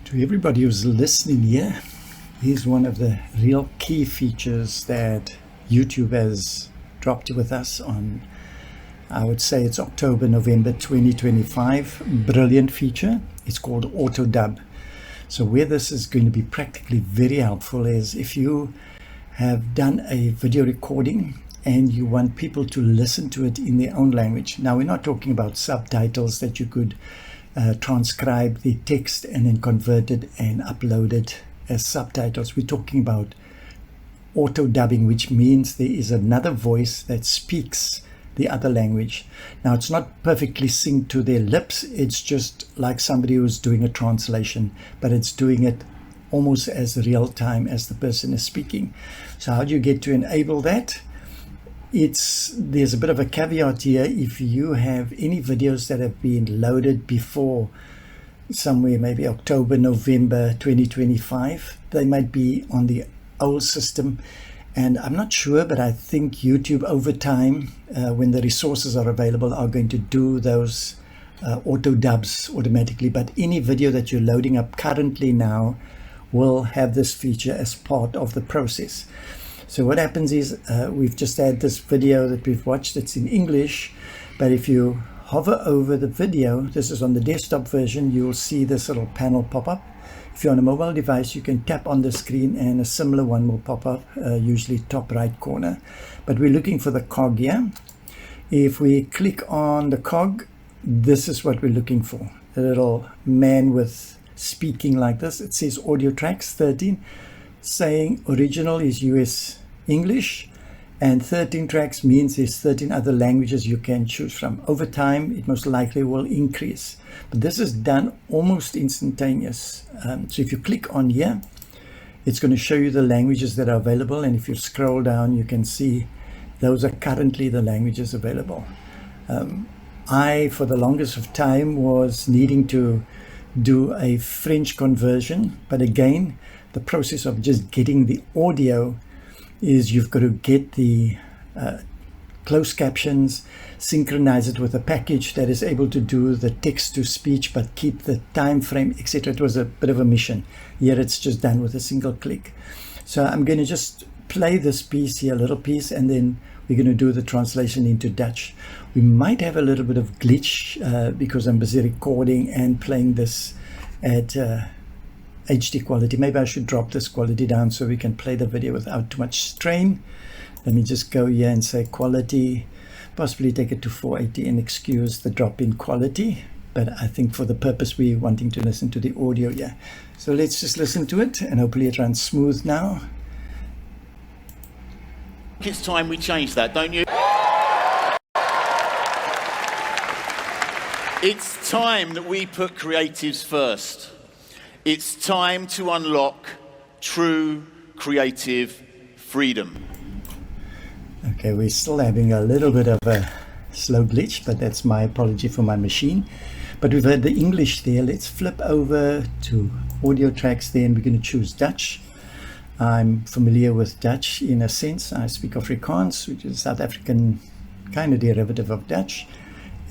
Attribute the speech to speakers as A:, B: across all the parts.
A: To everybody who's listening here, here's one of the real key features that YouTube has dropped with us on, I would say it's October, November 2025. Brilliant feature. It's called Auto Dubb. So where this is going to be practically very helpful is if you have done a video recording and you want people to listen to it in their own language. Now, we're not talking about subtitles that you could transcribe the text and then convert it and upload it as subtitles. We're talking about auto dubbing, which means there is another voice that speaks the other language. Now, it's not perfectly synced to their lips. It's just like somebody who's doing a translation, but it's doing it almost as real time as the person is speaking. So how do you get to enable that? There's a bit of a caveat here. If you have any videos that have been loaded before somewhere maybe October, November 2025, they might be on the old system. And I'm not sure, but I think YouTube over time, when the resources are available, are going to do those auto dubs automatically. But any video that you're loading up currently now will have this feature as part of the process. So what happens is we've just had this video that we've watched. It's in English, but if you hover over the video, this is on the desktop version, you'll see this little panel pop up. If you're on a mobile device, you can tap on the screen and a similar one will pop up, usually top right corner. But we're looking for the cog here. If we click on the cog, this is what we're looking for. A little man with speaking like this. It says audio tracks 13, saying original is US English, and 13 tracks means there's 13 other languages you can choose from. Over time, it most likely will increase. But this is done almost instantaneous. So if you click on here, it's going to show you the languages that are available. And if you scroll down, you can see those are currently the languages available. I, for the longest of time, was needing to do a French conversion. But again, the process of just getting the audio is you've got to get the closed captions, synchronize it with a package that is able to do the text to speech but keep the time frame, etc. It was a bit of a mission. Here it's just done with a single click. So I'm going to just play this piece here, a little piece, and then we're going to do the translation into Dutch. We might have a little bit of glitch because I'm busy recording and playing this at HD quality. Maybe I should drop this quality down so we can play the video without too much strain. Let me just go here and say quality, possibly take it to 480 and excuse the drop in quality. But I think for the purpose we're wanting to listen to the audio here. So let's just listen to it and hopefully it runs smooth now.
B: It's time we change that, don't you? It's time that we put creatives first. It's time to unlock true creative freedom.
A: Okay, we're still having a little bit of a slow glitch, but that's my apology for my machine. But we've heard the English there. Let's flip over to audio tracks there, and we're going to choose Dutch. I'm familiar with Dutch in a sense. I speak Afrikaans, which is South African kind of derivative of Dutch,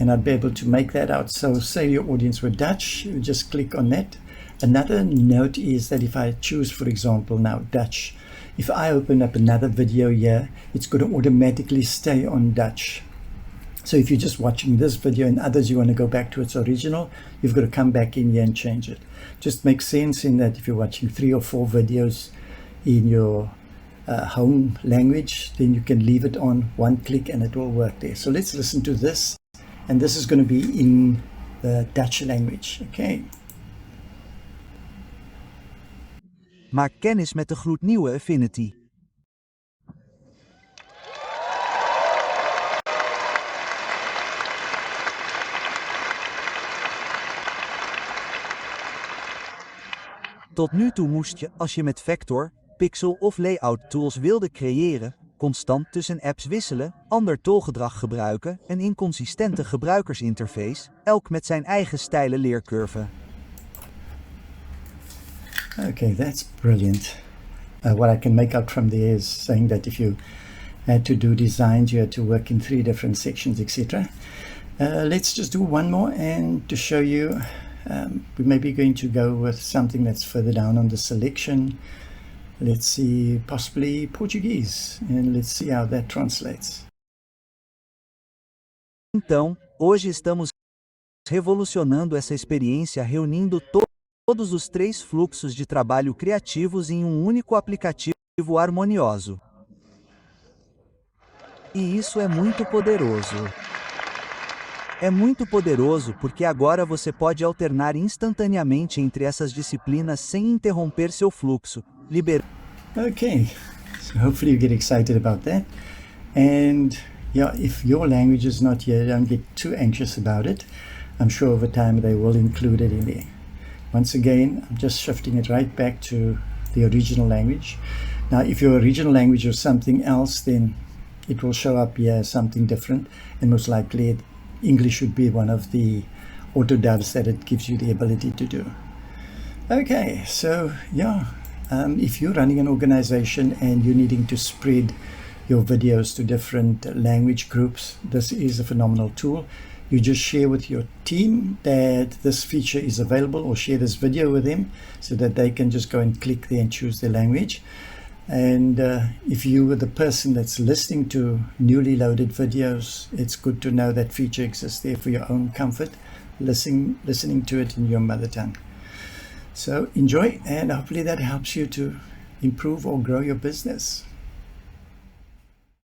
A: and I'd be able to make that out. So say your audience were Dutch, you just click on that. Another note is that if I choose, for example, now Dutch, if I open up another video here, it's going to automatically stay on Dutch. So if you're just watching this video and others, you want to go back to its original, you've got to come back in here and change it. Just makes sense in that if you're watching 3 or 4 videos in your home language, then you can leave it on one click and it will work there. So let's listen to this. And this is going to be in the Dutch language. Okay.
C: Maak kennis met de gloednieuwe Affinity. Tot nu toe moest je, als je met vector, pixel of layout tools wilde creëren, constant tussen apps wisselen, ander tolgedrag gebruiken, een inconsistente gebruikersinterface, elk met zijn eigen steile leercurve.
A: Okay, that's brilliant. What I can make out from there is saying that if you had to do designs, you had to work in 3 different sections, etc. Let's just do one more, and to show you we're maybe going to go with something that's further down on the selection. Let's see, possibly Portuguese, and let's see how that translates.
C: Então, hoje estamos revolucionando essa experiência reunindo todos os 3 fluxos de trabalho criativos em um único aplicativo harmonioso. E isso é muito poderoso. É muito poderoso porque agora você pode alternar instantaneamente entre essas disciplinas sem interromper seu fluxo,
A: Okay, so hopefully you get excited about that. And yeah, if your language is not here, don't get too anxious about it. I'm sure over time they will include it in there. Once again, I'm just shifting it right back to the original language. Now, if your original language was something else, then it will show up here as something different, and most likely English would be one of the auto dubs that it gives you the ability to do. Okay, so yeah, if you're running an organization and you're needing to spread your videos to different language groups, this is a phenomenal tool. You just share with your team that this feature is available, or share this video with them so that they can just go and click there and choose their language. And if you were the person that's listening to newly loaded videos, it's good to know that feature exists there for your own comfort, listening to it in your mother tongue. So enjoy, and hopefully that helps you to improve or grow your business.